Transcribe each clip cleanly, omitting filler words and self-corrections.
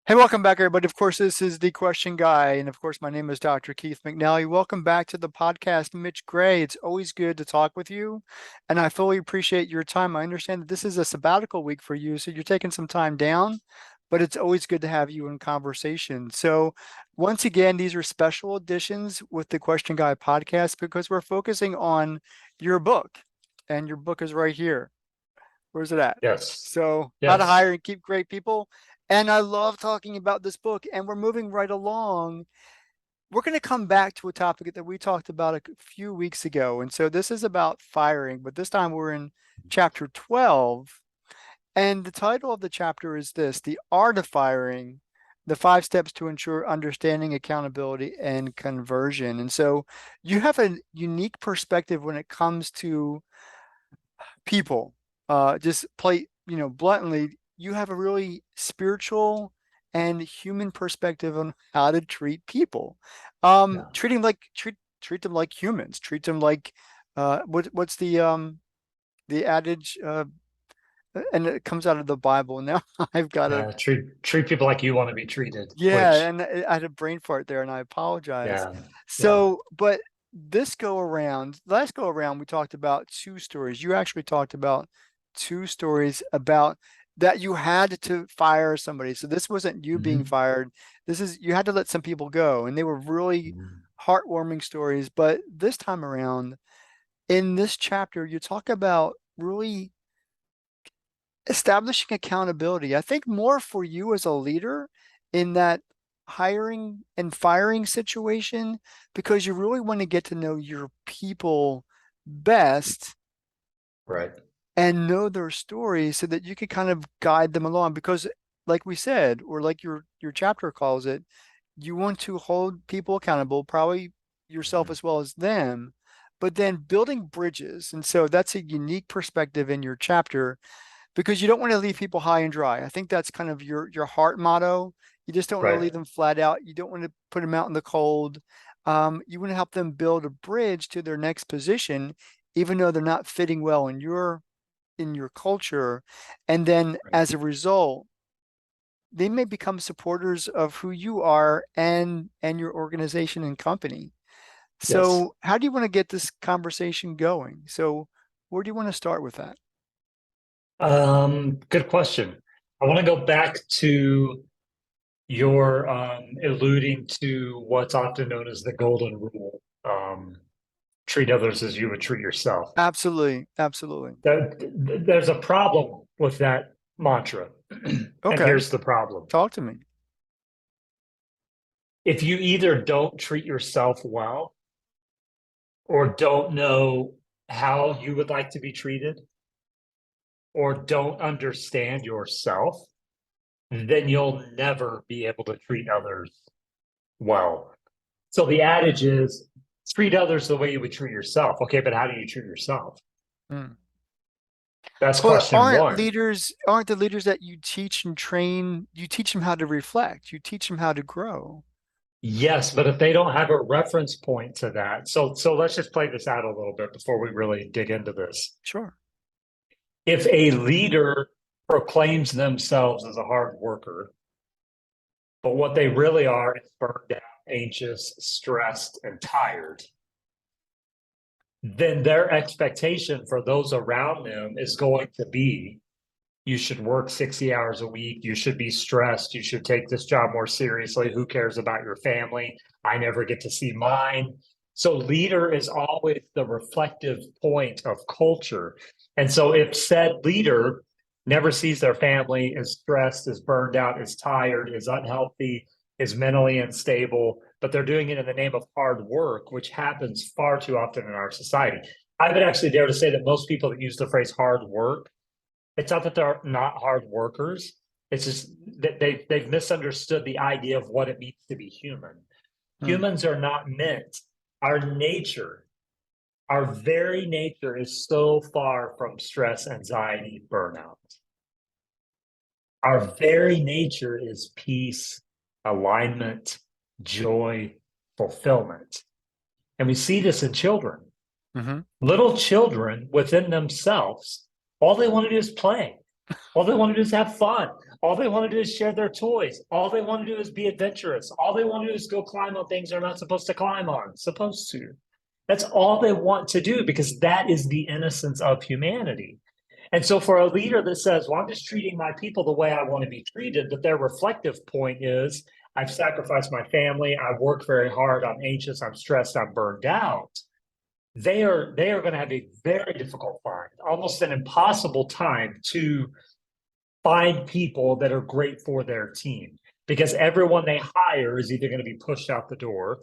Hey, welcome back, everybody. Of course, this is the Question Guy. And of course, my name is Dr. Keith McNally. Welcome back to the podcast, Mitch Gray. It's always good to talk with you. And I fully appreciate your time. I understand that this is a sabbatical week for you, so you're taking some time down, but it's always good to have you in conversation. So, once again, these are special editions with the Question Guy podcast because we're focusing on your book. And your book is right here. Where's it at? Yes. So, how to Yes. hire and keep great people. And I love talking about this book, and we're moving right along. We're going to come back to a topic that we talked about a few weeks ago. And so this is about firing, but this time we're in chapter 12. And the title of the chapter is this: The Art of Firing, the 5 steps to ensure understanding, accountability, and conversion. And so you have a unique perspective when it comes to people. Just bluntly, you have a really spiritual and human perspective on how to treat people. Yeah. Treat them like humans. Treat them like what's the adage? And it comes out of the Bible. Now I've got a Treat people like you want to be treated, yeah, which, and I had a brain fart there, and I apologize. yeah, yeah, So, but last go around, we talked about 2 stories. You actually talked about 2 stories about that you had to fire somebody. So this wasn't you being hmm fired. This is you had to let some people go, and they were really heartwarming stories. But this time around, in this chapter, you talk about really establishing accountability. I think more for you as a leader in that hiring and firing situation, because you really want to get to know your people best right, and know their stories so that you can kind of guide them along. Because like we said, or like your chapter calls it, you want to hold people accountable, probably yourself Mhm. as well as them, but then building bridges. And so that's a unique perspective in your chapter because you don't want to leave people high and dry. I think that's kind of your heart motto. You just don't want to Right, leave them flat out. You don't want to put them out in the cold. You want to help them build a bridge to their next position, even though they're not fitting well in your culture. And then right. as a result, they may become supporters of who you are and your organization and company. Yes. So how do you want to get this conversation going? So where do you want to start with that? Good question. I want to go back to your alluding to what's often known as the golden rule. Treat others as you would treat yourself. Absolutely. Absolutely. There's a problem with that mantra. And Okay. here's the problem. Talk to me. If you either don't treat yourself well or don't know how you would like to be treated or don't understand yourself, then you'll never be able to treat others well. So the adage is treat others the way you would treat yourself. Okay, but how do you treat yourself? Mm. That's But question one. aren't the leaders that you teach and train, you teach them how to reflect, you teach them how to grow. Yes, but if they don't have a reference point to that, so let's just play this out a little bit before we really dig into this. Sure. If a leader proclaims themselves as a hard worker, but what they really are is burned out, anxious, stressed, and tired, then their expectation for those around them is going to be you should work 60 hours a week. You should be stressed. You should take this job more seriously. Who cares about your family? I never get to see mine. So, leader is always the reflective point of culture. And so, if said leader never sees their family, is stressed, is burned out, is tired, is unhealthy, is mentally unstable, but they're doing it in the name of hard work, which happens far too often in our society. I would actually dare to say that most people that use the phrase hard work, it's not that they're not hard workers. It's just that they've misunderstood the idea of what it means to be human. Mm. Humans are not meant. Our nature, our very nature is so far from stress, anxiety, burnout. Our very nature is peace, alignment, joy, fulfillment. And we see this in children. Hmm. Little children within themselves, all they want to do is play. All they want to do is have fun. All they want to do is share their toys. All they want to do is be adventurous. All they want to do is go climb on things they're not supposed to climb on, supposed to. That's all they want to do because that is the innocence of humanity. And so for a leader that says, well, I'm just treating my people the way I want to be treated, but their reflective point is, I've sacrificed my family, I've worked very hard, I'm anxious, I'm stressed, I'm burned out. They are going to have a very difficult find, almost an impossible time to find people that are great for their team because everyone they hire is either going to be pushed out the door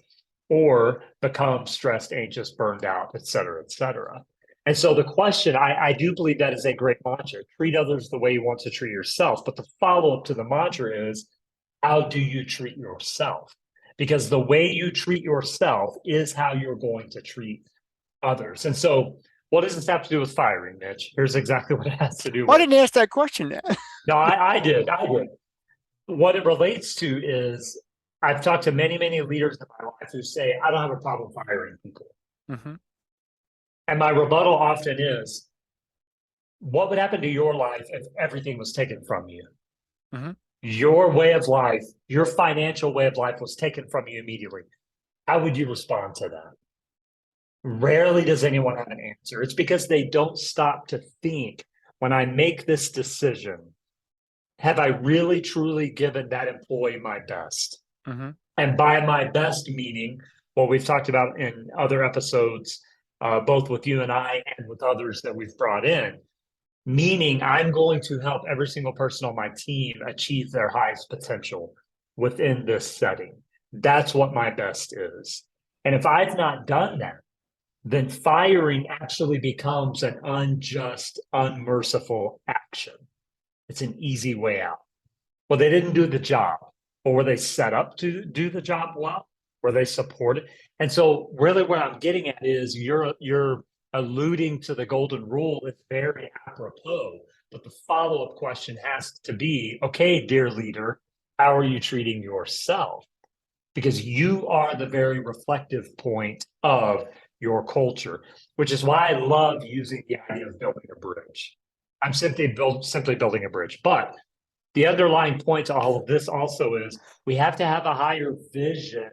or become stressed, anxious, burned out, et cetera, et cetera. And so the question, I do believe that is a great mantra. Treat others the way you want to treat yourself. But the follow-up to the mantra is, how do you treat yourself? Because the way you treat yourself is how you're going to treat others. And so what does this have to do with firing, Mitch? Here's exactly what it has to do Well, I with. didn't ask that question. No, I did. I did. What it relates to is I've talked to many, many leaders in my life who say, I don't have a problem firing people. Mhm. And my rebuttal often is, what would happen to your life if everything was taken from you? Mhm. Your way of life, your financial way of life was taken from you immediately. How would you respond to that? Rarely does anyone have an answer. It's because they don't stop to think, when I make this decision, have I really truly given that employee my best? Mhm. And by my best meaning, what we've talked about in other episodes, both with you and I and with others that we've brought in, meaning I'm going to help every single person on my team achieve their highest potential within this setting. That's what my best is. And if I've not done that, then firing actually becomes an unjust, unmerciful action. It's an easy way out. Well, they didn't do the job, or were they set up to do the job well? Were they supported? And so, really, what I'm getting at is you're alluding to the golden rule. It's very apropos, but the follow up question has to be, okay, dear leader, how are you treating yourself? Because you are the very reflective point of your culture, which is why I love using the idea of building a bridge. I'm simply building a bridge, but the underlying point to all of this also is we have to have a higher vision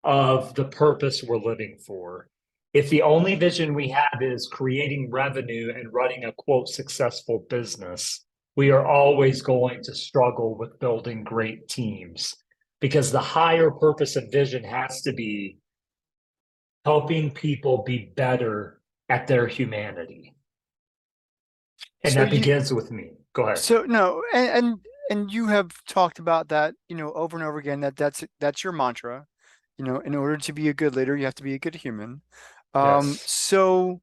of the purpose we're living for. If the only vision we have is creating revenue and running a quote successful business, we are always going to struggle with building great teams because the higher purpose and vision has to be helping people be better at their humanity. And So that you, begins with me. Go ahead. so no, and you have talked about that, over and over again, that's your mantra. In order to be a good leader, you have to be a good human. Yes. So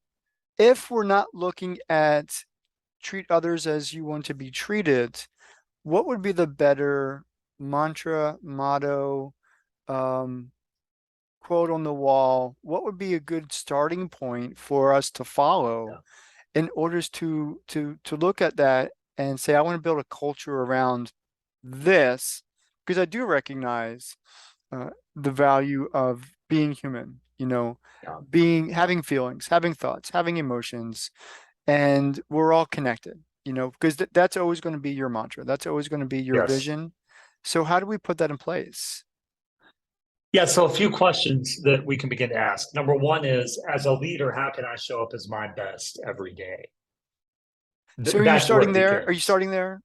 if we're not looking at treat others as you want to be treated, what would be the better mantra, motto, um, quote on the wall? What would be a good starting point for us to follow Yeah. in order to look at that and say, I want to build a culture around this, because I do recognize the value of being human, Yeah. having feelings, having thoughts, having emotions, and we're all connected, because that's always going to be your mantra. That's always going to be your Yes. vision. So how do we put that in place? Yeah, so a few questions that we can begin to ask. Number one is, as a leader, how can I show up as my best every day? So are you That's where starting it there? Are you begins. starting there?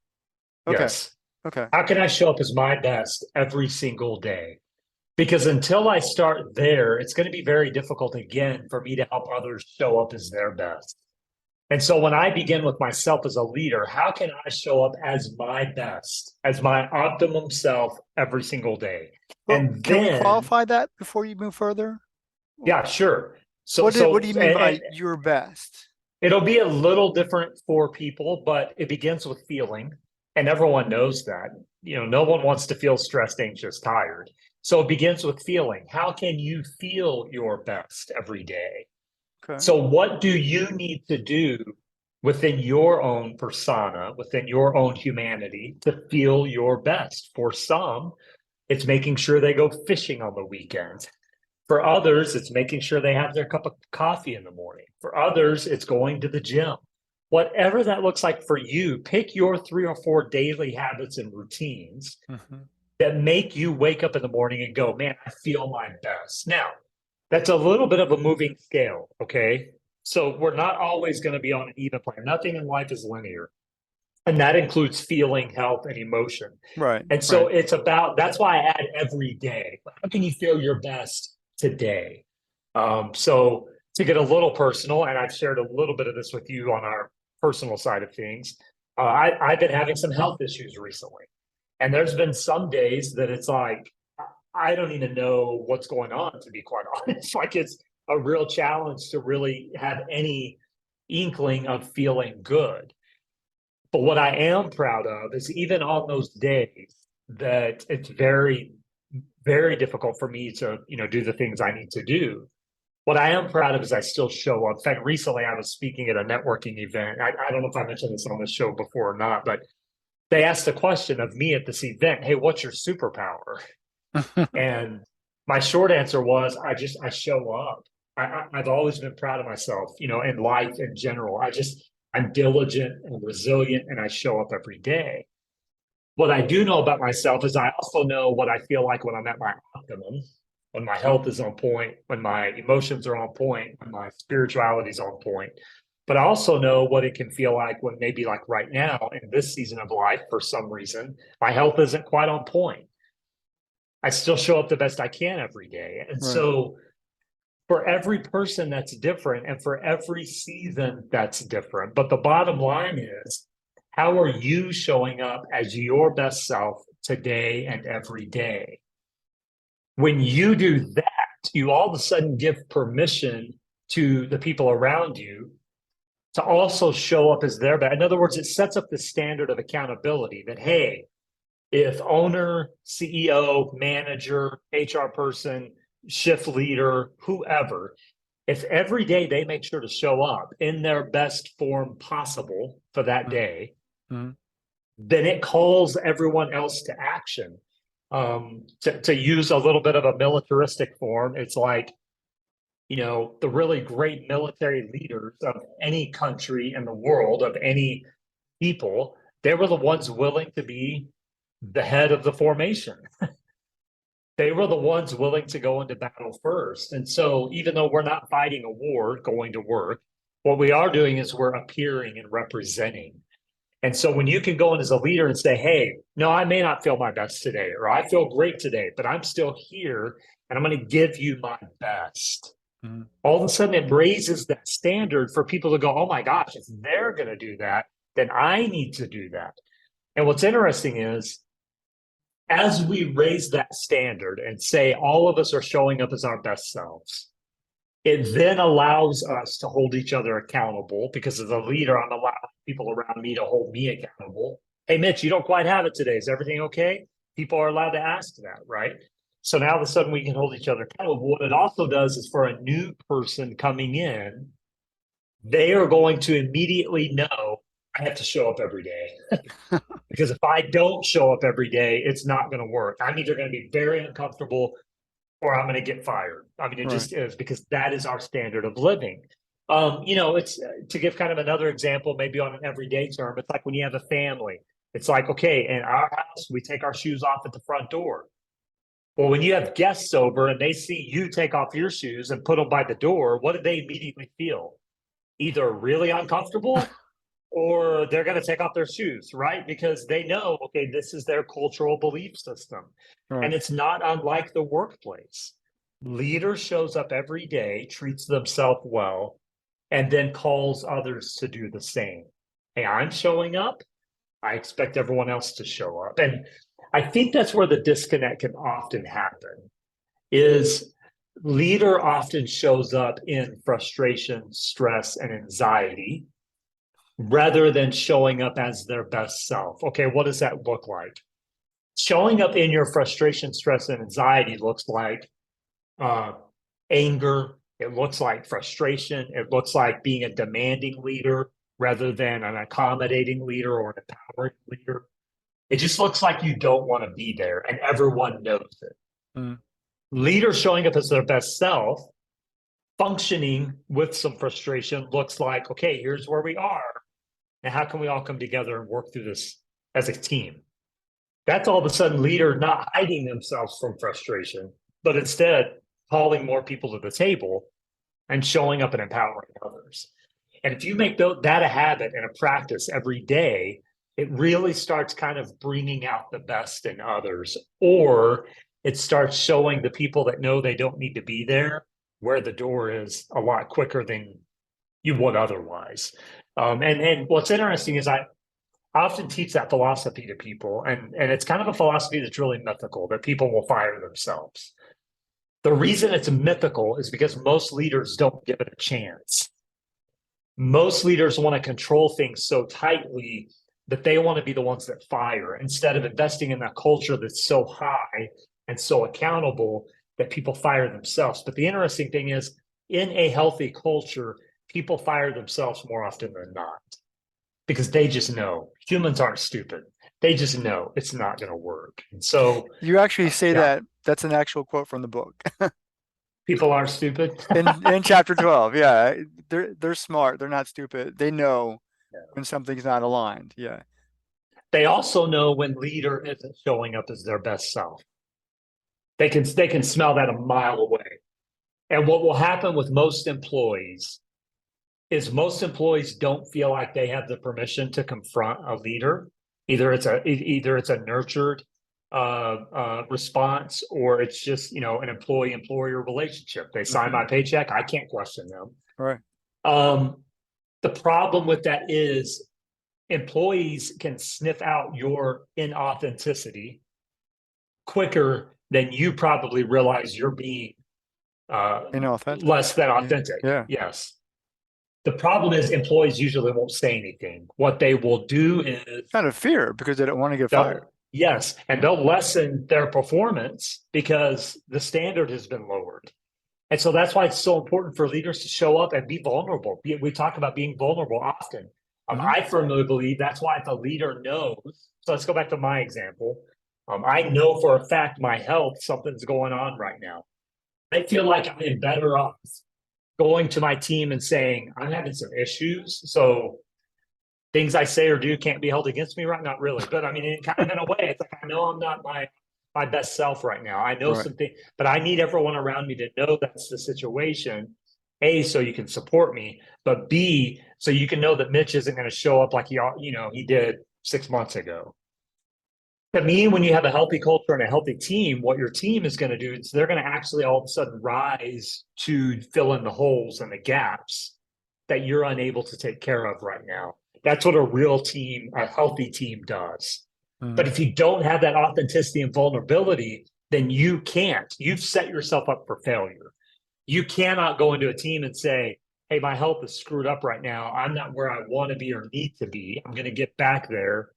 Okay. Yes. Okay. How can I show up as my best every single day? Because until I start there, it's going to be very difficult again for me to help others show up as their best. And so when I begin with myself as a leader, how can I show up as my best, as my optimum self every single day? Well, And can we then, qualify that before you move further? yeah, sure. What do you mean And by your best? it'll be a little different for people, but it begins with feeling, and everyone knows that. No one wants to feel stressed, anxious, tired. So it begins with feeling. How can you feel your best every day? Okay. So, what do you need to do within your own persona, within your own humanity to feel your best? For some, it's making sure they go fishing on the weekends. For others, it's making sure they have their cup of coffee in the morning. For others, it's going to the gym. Whatever that looks like for you, pick your 3 or 4 daily habits and routines Mhm. that make you wake up in the morning and go, man, I feel my best. Now, that's a little bit of a moving scale. Okay. So we're not always going to be on an even plane. Nothing in life is linear. And that includes feeling, health, and emotion. Right, And so right. it's about that's why I add every day. How can you feel your best today? So to get a little personal, and I've shared a little bit of this with you on our personal side of things, I've been having some health issues recently. And there's been some days that it's like, I don't even know what's going on, to be quite honest. Like it's a real challenge to really have any inkling of feeling good. But what I am proud of is even on those days that it's very, very difficult for me to, do the things I need to do. What I am proud of is I still show up. In fact, recently I was speaking at a networking event. I don't know if I mentioned this on the show before or not, but they asked the question of me at this event, hey, what's your superpower? And my short answer was, I show up. I've always been proud of myself, in life in general. I'm diligent and resilient and I show up every day. What I do know about myself is I also know what I feel like when I'm at my optimum, when my health is on point, when my emotions are on point, when my spirituality is on point. But I also know what it can feel like when maybe like right now in this season of life, for some reason, my health isn't quite on point. I still show up the best I can every day. And Right. so for every person that's different and for every season that's different. But the bottom line is, how are you showing up as your best self today and every day? When you do that, you all of a sudden give permission to the people around you to also show up as their best. In other words, it sets up the standard of accountability that, hey, if owner, CEO, manager, HR person, shift leader, whoever, if every day they make sure to show up in their best form possible for that Mhm. day, Mhm. then it calls everyone else to action. To use a little bit of a militaristic form, it's like, the really great military leaders of any country in the world, of any people, they were the ones willing to be the head of the formation. They were the ones willing to go into battle first. And so, even though we're not fighting a war going to work, what we are doing is we're appearing and representing. And so, when you can go in as a leader and say, hey, no, I may not feel my best today, or I feel great today, but I'm still here and I'm going to give you my best. Mhm. All of a sudden, it raises that standard for people to go, oh my gosh, if they're going to do that, then I need to do that. And what's interesting is, as we raise that standard and say all of us are showing up as our best selves, it then allows us to hold each other accountable because as a leader, I'm allowing people around me to hold me accountable. Hey, Mitch, you don't quite have it today. Is everything okay? People are allowed to ask that, right? So now all of a sudden we can hold each other accountable. What it also does is for a new person coming in, they are going to immediately know I have to show up every day. Because if I don't show up every day, it's not going to work. I'm either going to be very uncomfortable or I'm going to get fired. I mean, it Right. just is because that is our standard of living. It's to give kind of another example, maybe on an everyday term. It's like when you have a family. It's like, okay, in our house, we take our shoes off at the front door. Well, when you have guests over and they see you take off your shoes and put them by the door, what do they immediately feel? Either really uncomfortable or they're going to take off their shoes, right? Because they know, okay, this is their cultural belief system. And Right. it's not unlike the workplace. Leader shows up every day, treats themselves well, and then calls others to do the same. Hey, I'm showing up. I expect everyone else to show up. And I think that's where the disconnect can often happen is leader often shows up in frustration, stress, and anxiety rather than showing up as their best self. Okay, what does that look like? Showing up in your frustration, stress, and anxiety looks like uh, anger. It looks like frustration. It looks like being a demanding leader rather than an accommodating leader or an empowering leader. It just looks like you don't want to be there and everyone knows it. Mhm. Leaders showing up as their best self, functioning with some frustration looks like, okay, here's where we are. And how can we all come together and work through this as a team? That's all of a sudden leader not hiding themselves from frustration, but instead calling more people to the table and showing up and empowering others. And if you make that a habit and a practice every day, it really starts kind of bringing out the best in others, or it starts showing the people that know they don't need to be there where the door is a lot quicker than you would otherwise. And what's interesting is I often teach that philosophy to people, and it's kind of a philosophy that's really mythical that people will fire themselves. The reason it's mythical is because most leaders don't give it a chance. Most leaders want to control things so tightly that they want to be the ones that fire instead of investing in that culture that's so high and so accountable that people fire themselves. But the interesting thing is, in a healthy culture, people fire themselves more often than not because they just know humans aren't stupid. They just know it's not going to work. And so, You actually say yeah, that. That's an actual quote from the book. people aren't stupid. In chapter 12. Yeah. They're smart. They're not stupid. They know when something's not aligned. Yeah. They also know when leader isn't showing up as their best self. They can smell that a mile away. And what will happen with most employees is most employees don't feel like they have the permission to confront a leader. Either it's a nurtured response, or it's just an employee employer relationship. They sign Hmm. my paycheck, I can't question them. Right. The problem with that is employees can sniff out your inauthenticity quicker than you probably realize you're being uh, Inauthentic. less than Yeah. authentic. Yeah. Yes. The problem is employees usually won't say anything. What they will do is Out of fear because they don't want to get fired. they'll, yes, and they'll lessen their performance because the standard has been lowered. And so that's why it's so important for leaders to show up and be vulnerable. We talk about being vulnerable often. Hmm. I firmly believe that's why if a leader knows. So let's go back to my example. I know for a fact my health, something's going on right now. I feel like I am better off going to my team and saying, I'm having some issues. So things I say or do can't be held against me, right? Not really. But I mean, kind of in a way, it's like I know I'm not my best self right now. I know Right. something, but I need everyone around me to know that's the situation. A, so you can support me, but B, so you can know that Mitch isn't going to show up like he did 6 months ago. To me, when you have a healthy culture and a healthy team, what your team is going to do is they're going to actually all of a sudden rise to fill in the holes and the gaps that you're unable to take care of right now. That's what a real team, a healthy team does. But Hmm. if you don't have that authenticity and vulnerability, then you can't. You've set yourself up for failure. You cannot go into a team and say, hey, my health is screwed up right now. I'm not where I want to be or need to be. I'm going to get back there.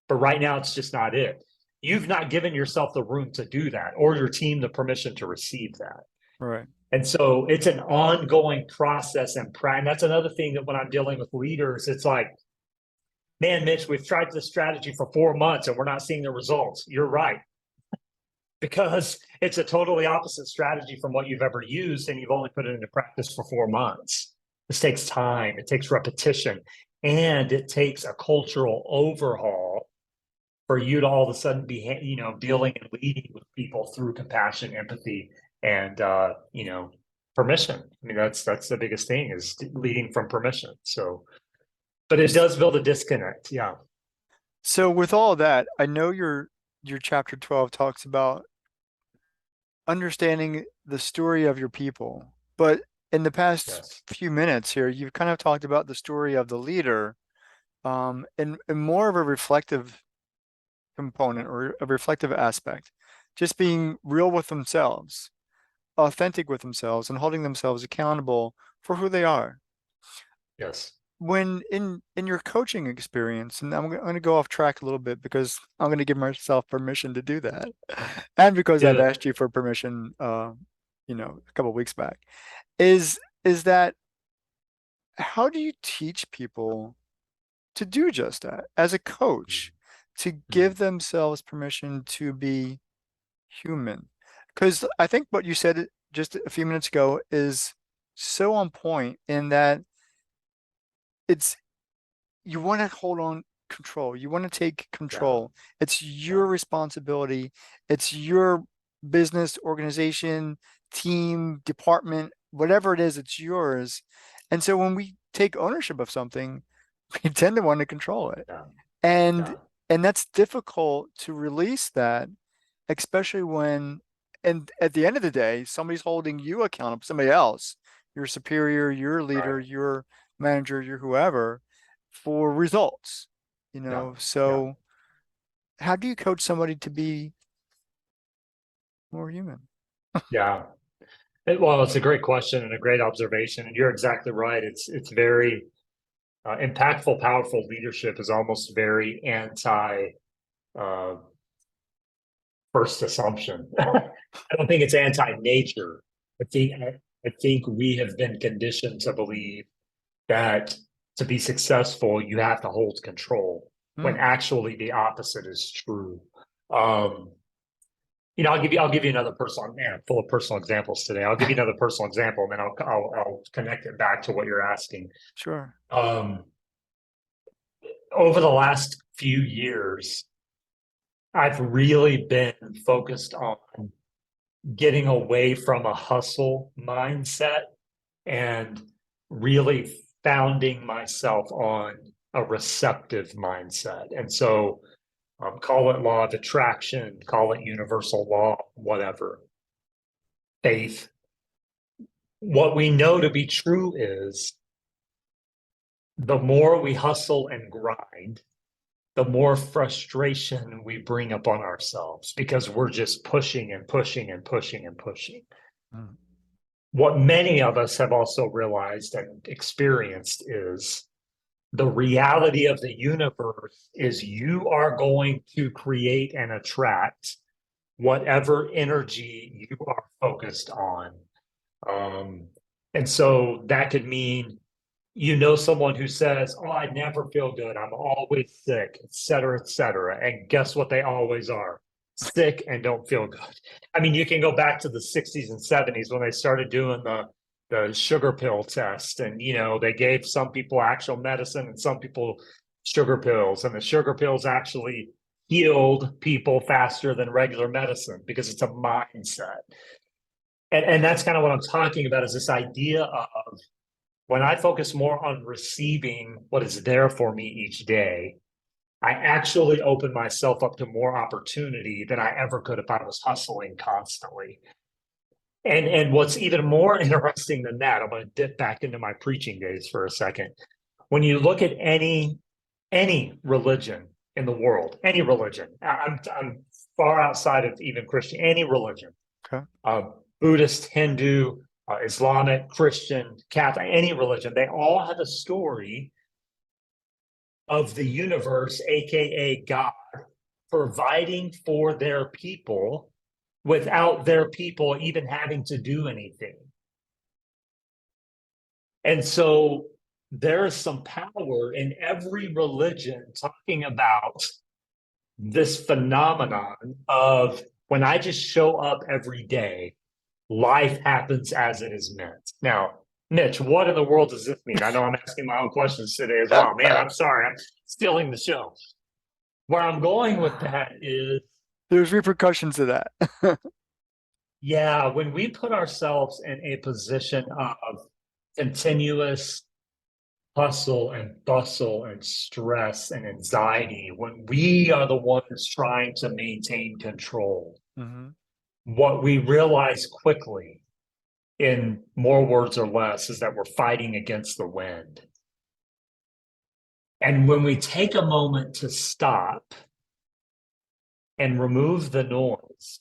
But right now, it's just not it. You've not given yourself the room to do that or your team the permission to receive that. Right. And so it's an ongoing process and that's another thing that when I'm dealing with leaders, it's like, man, Mitch, we've tried this strategy for 4 months and we're not seeing the results. You're right. Because it's a totally opposite strategy from what you've ever used, and you've only put it into practice for 4 months. This takes time, it takes repetition, and it takes a cultural overhaul for you to all of a sudden be, dealing and leading with people through compassion, empathy, and permission. I mean, that's the biggest thing is leading from permission. So, but it does build a disconnect. Yeah. So with all that, I know your chapter 12 talks about understanding the story of your people, but in the past Yes. few minutes here, you've kind of talked about the story of the leader, in more of a reflective component or a reflective aspect, just being real with themselves, authentic with themselves, and holding themselves accountable for who they are. Yes. When in your coaching experience, and I'm going to go off track a little bit because I'm going to give myself permission to do that, and because I've Good. asked you for permission, a couple of weeks back, is that how do you teach people to do just that as a coach, to Mm-hmm. give themselves permission to be human? Because I think what you said just a few minutes ago is so on point in that it's you want to hold on control. You want to take Yeah. control. It's Yeah. your responsibility. It's your business, organization, team, department, whatever it is, it's yours. And so when we take ownership of something, we tend to want to control it. Yeah. And Yeah. and that's difficult to release that, especially when, and at the end of the day, somebody's holding you accountable, somebody else, your superior, your leader, Right. your manager, your whoever, for results, Yeah. Yeah. So how do you coach somebody to be more human? Yeah. Well, it's a great question and a great observation. And you're exactly right. It's very impactful, powerful leadership is almost very anti uh, first assumption. I don't think it's anti-nature. I think we have been conditioned to believe that to be successful, you have to hold control, when Hmm, actually the opposite is true. Um, I'll give you another personal, man, I'm full of personal examples today. I'll give you another personal example, and then I'll connect it back to what you're asking. sure. Um, Over the last few years, I've really been focused on getting away from a hustle mindset and really founding myself on a receptive mindset. And so, call it law of attraction, call it universal law, whatever, faith. What we know to be true is the more we hustle and grind, the more frustration we bring upon ourselves because we're just pushing and pushing and pushing and pushing. Hmm, What many of us have also realized and experienced is the reality of the universe is you are going to create and attract whatever energy you are focused on. Um, and so that could mean someone who says, "Oh, I never feel good. I'm always sick, et cetera, et cetera." And guess what? They always are sick and don't feel good. I mean, you can go back to the 60s and 70s when they started doing the sugar pill test. And, they gave some people actual medicine and some people sugar pills. And the sugar pills actually healed people faster than regular medicine because it's a mindset. And that's kind of what I'm talking about is this idea of when I focus more on receiving what is there for me each day, I actually open myself up to more opportunity than I ever could if I was hustling constantly. And what's even more interesting than that, I'm going to dip back into my preaching days for a second. When you look at any religion in the world, any religion, I'm far outside of even Christian, any religion, okay. uh, Buddhist, Hindu, Islamic, Christian, Catholic, any religion, they all have a story of the universe, aka God, providing for their people without their people even having to do anything. And so there is some power in every religion talking about this phenomenon of when I just show up every day, life happens as it is meant. Now, Mitch, what in the world does this mean? I know I'm asking my own questions today as well. Man, I'm sorry, I'm stealing the show. Where I'm going with that is, There's repercussions to that. yeah, when we put ourselves in a position of continuous hustle and bustle and stress and anxiety, when we are the ones trying to maintain control, Hmm. what we realize quickly, in more words or less, is that we're fighting against the wind. And when we take a moment to stop and remove the noise,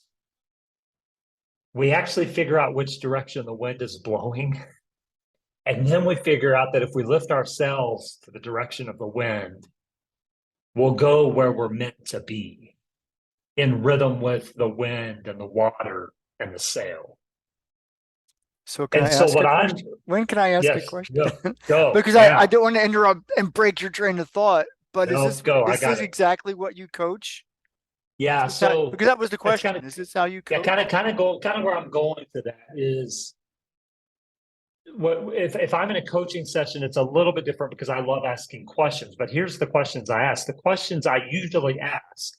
we actually figure out which direction the wind is blowing. And then we figure out that if we lift ourselves to the direction of the wind, we'll go where we're meant to be, in rhythm with the wind and the water and the sail. So can I And so ask what a I'm, question? When can I ask a yes, question? go Because I now, don't want to interrupt and break your train of thought, but no, go. I is got this it. exactly what you coach? Is Yeah. this how, So because that was the that's kind of, question. Is this how you yeah, coach? kind of where I'm going to that is if I'm in a coaching session, it's a little bit different because I love asking questions. But here's the questions I ask. The questions I usually ask.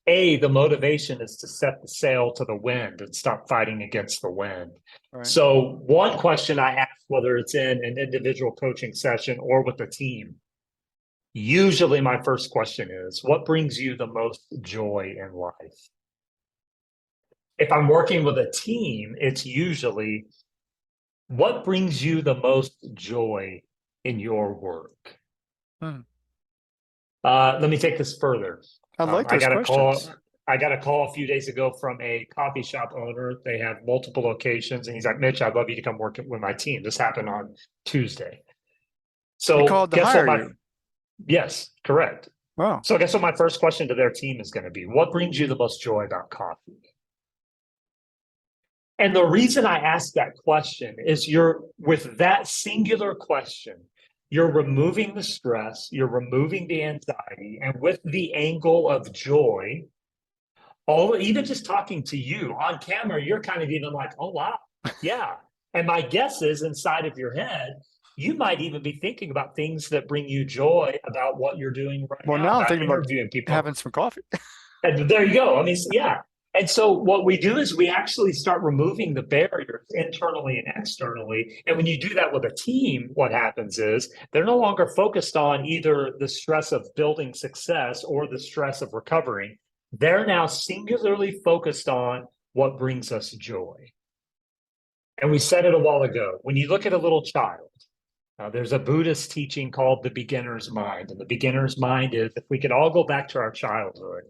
The motivation is to set the sail to the wind and stop fighting against the wind. Right. So one question I ask, whether it's in an individual coaching session or with a team, usually my first question is, what brings you the most joy in life? If I'm working with a team, it's usually, what brings you the most joy in your work? Hmm. Let me take this further. I like I those got a call. questions. I got a call a few days ago from a coffee shop owner. They have multiple locations, and he's like, "Mitch, I'd love you to come work with my team." This happened on Tuesday. They So called to guess what hire my you. yes, correct. Wow. So guess what my first question to their team is going to be? What brings you the most joy about coffee? And the reason I ask that question is you're with that singular question, you're removing the stress, you're removing the anxiety, and with the angle of joy, all even just talking to you on camera, you're kind of even like, oh wow, yeah. And my guess is inside of your head, you might even be thinking about things that bring you joy about what you're doing right Well, now, now I'm about thinking about interviewing people. having some coffee. And there you go. I mean, yeah. And so what we do is we actually start removing the barriers internally and externally. And when you do that with a team, what happens is they're no longer focused on either the stress of building success or the stress of recovering. They're now singularly focused on what brings us joy. And we said it a while ago. When you look at a little child, there's a Buddhist teaching called the beginner's mind. And the beginner's mind is if we could all go back to our childhood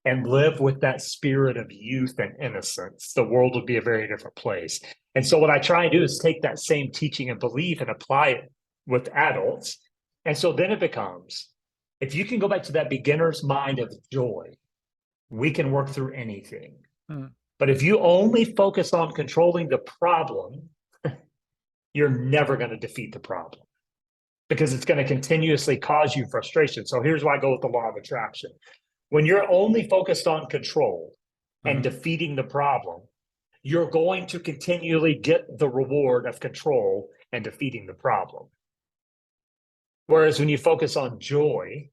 and live with that spirit of youth and innocence, the world would be a very different place. And so, what I try and do is take that same teaching and belief and apply it with adults. And so then it becomes if you can go back to that beginner's mind of joy, we can work through anything. Hmm. But if you only focus on controlling the problem, you're never going to defeat the problem because it's going to continuously cause you frustration. So here's why I go with the law of attraction. When you're only focused on control and Hmm. defeating the problem, you're going to continually get the reward of control and defeating the problem. Whereas when you focus on joy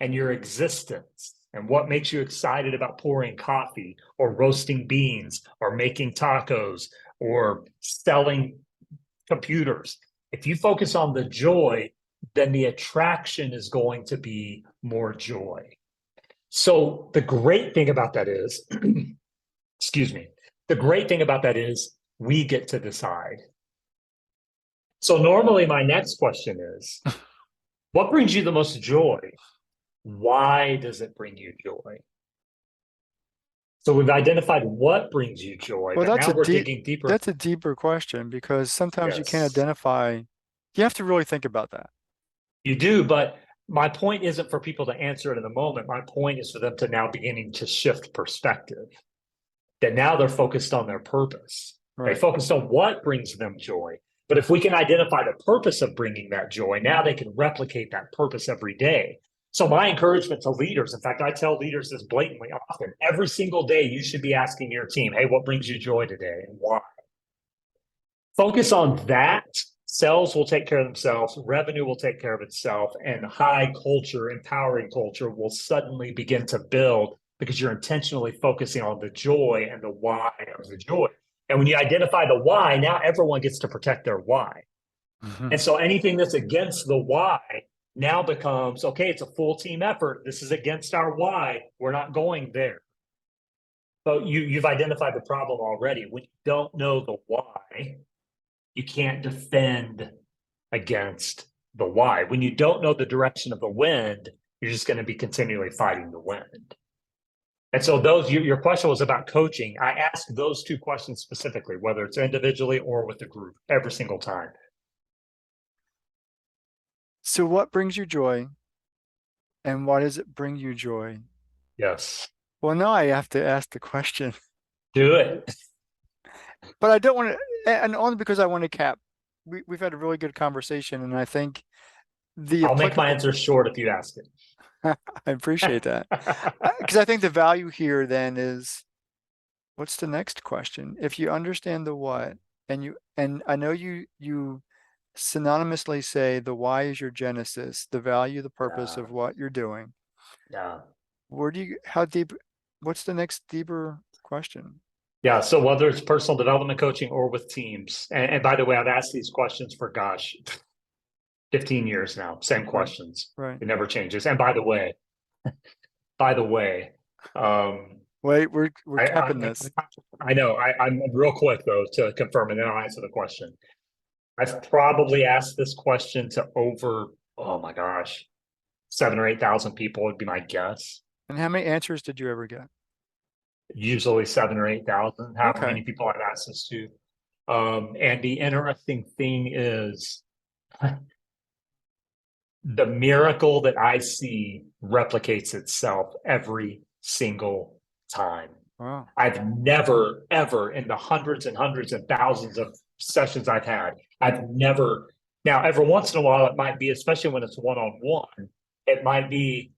and your existence and what makes you excited about pouring coffee or roasting beans or making tacos or selling computers, if you focus on the joy, then the attraction is going to be more joy. So the great thing about that is, excuse me, the great thing about that is we get to decide. So normally my next question is, what brings you the most joy? Why does it bring you joy? So we've identified what brings you joy, Well, but now we're digging deeper. that's a deeper question because sometimes you can't Yes, identify. You have to really think about that. you do, but my point isn't for people to answer it in the moment. My point is for them to now beginning to shift perspective. That now they're focused on their purpose. They Right. focused on what brings them joy. But if we can identify the purpose of bringing that joy, now they can replicate that purpose every day. So my encouragement to leaders, in fact, I tell leaders this blatantly often, every single day you should be asking your team, hey, what brings you joy today and why? Focus on that. Sales will take care of themselves, revenue will take care of itself, and high culture, empowering culture will suddenly begin to build because you're intentionally focusing on the joy and the why of the joy. And when you identify the why, now everyone gets to protect their why. Mhm. And so anything that's against the why now becomes okay, it's a full team effort. This is against our why. We're not going there. But you've identified the problem already. When you don't know the why, you can't defend against the why. When you don't know the direction of the wind, you're just going to be continually fighting the wind. And so your question was about coaching. I ask those two questions specifically, whether it's individually or with the group, every single time. So, what brings you joy, and why does it bring you joy? Yes, Well, now I have to ask the question, do it. but I don't want to, and only because I want to cap. We've had a really good conversation, and I think the I'll make my applicable. answer short if you ask I appreciate that it. because I think the value here then is what's the next question? If you understand the what, and And I know you synonymously say the why is your genesis, the value, the purpose Yeah, of what you're doing. yeah. Where do you, how deep, what's the next deeper question? Yeah. So whether it's personal development coaching or with teams, and by the way, I've asked these questions for gosh, 15 years now, same Right, questions. right. It never changes. And by the way, um, Wait, we're I, capping I, this. I know I'm real quick though to confirm, and then I'll answer the question. I've probably asked this question to over, oh my gosh, 7 or 8 thousand people would be my guess. And how many answers did you ever get? Usually 7 or 8 thousand, however Okay. many people I've asked this to. And the interesting thing is the miracle that I see replicates itself every single time. Wow. I've never, ever, in the hundreds and hundreds and thousands of sessions I've had, I've never, now, every once in a while, it might be, especially when it's one on one, it might be,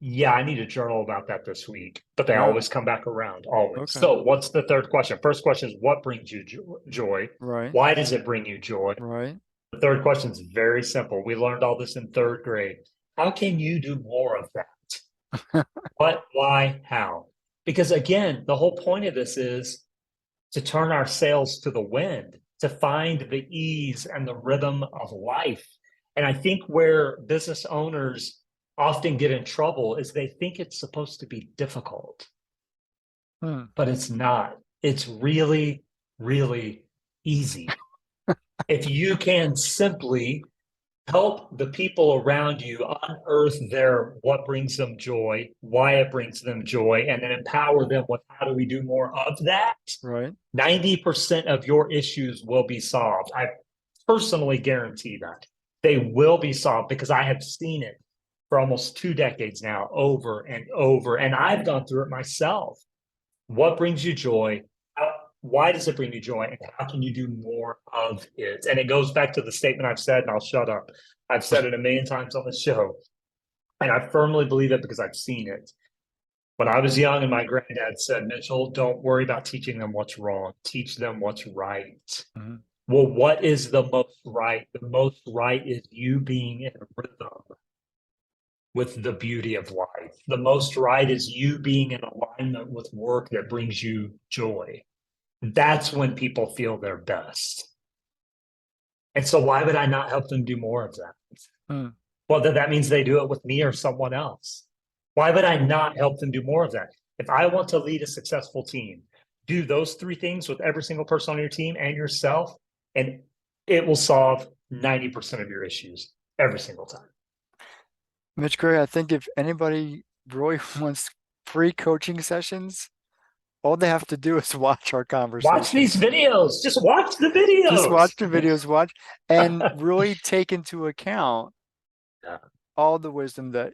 yeah, I need a journal about that this week, but they Yeah. always come back around, always. Okay. So, what's the third question? First question is, what brings you joy? Right. Why does it bring you joy? Right. The third question is very simple. We learned all this in third grade. How can you do more of that? What, why, how? Because again, the whole point of this is to turn our sails to the wind, to find the ease and the rhythm of life. And I think where business owners often get in trouble is they think it's supposed to be difficult, Hmm. but it's not. It's really, really easy. If you can simply help the people around you unearth their what brings them joy, why it brings them joy, and then empower them with how do we do more of that. Right. 90% of your issues will be solved. I personally guarantee that they will be solved because I have seen it for almost 2 decades now, over and over. And I've gone through it myself. What brings you joy? Why does it bring you joy? And how can you do more of it? And it goes back to the statement I've said, and I'll shut up. I've said it a million times on the show, and I firmly believe it because I've seen it. When I was young and my granddad said, Mitchell, don't worry about teaching them what's wrong, teach them what's right. Mhm. Well, what is the most right? The most right is you being in rhythm with the beauty of life. The most right is you being in alignment with work that brings you joy. That's when people feel their best. And so, why would I not help them do more of that? Hmm. Whether that means they do it with me or someone else. Why would I not help them do more of that? If I want to lead a successful team, do those three things with every single person on your team and yourself, and it will solve 90% of your issues every single time. Mitch Gray, I think if anybody really wants free coaching sessions, all they have to do is watch our Watch these conversations. videos. Just watch the Just videos. watch the videos, watch and really take into account Yeah. all the wisdom that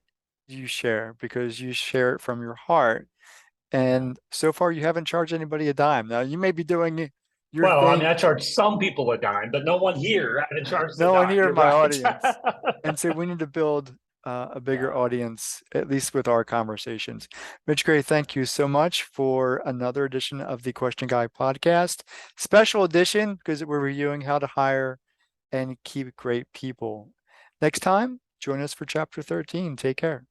you share because you share it from your heart. Yeah. And so far, you haven't charged anybody a dime. Now, you may be doing your Well, I mean, thing, I charge some people a dime, but no one here I haven't charged a no one dime. here in You're my right. audience. And so we need to build a bigger Yeah. audience, at least with our conversations. Mitch Gray, thank you so much for another edition of the Question Guy podcast. Special edition because we're reviewing how to hire and keep great people. Next time, join us for chapter 13. Take care.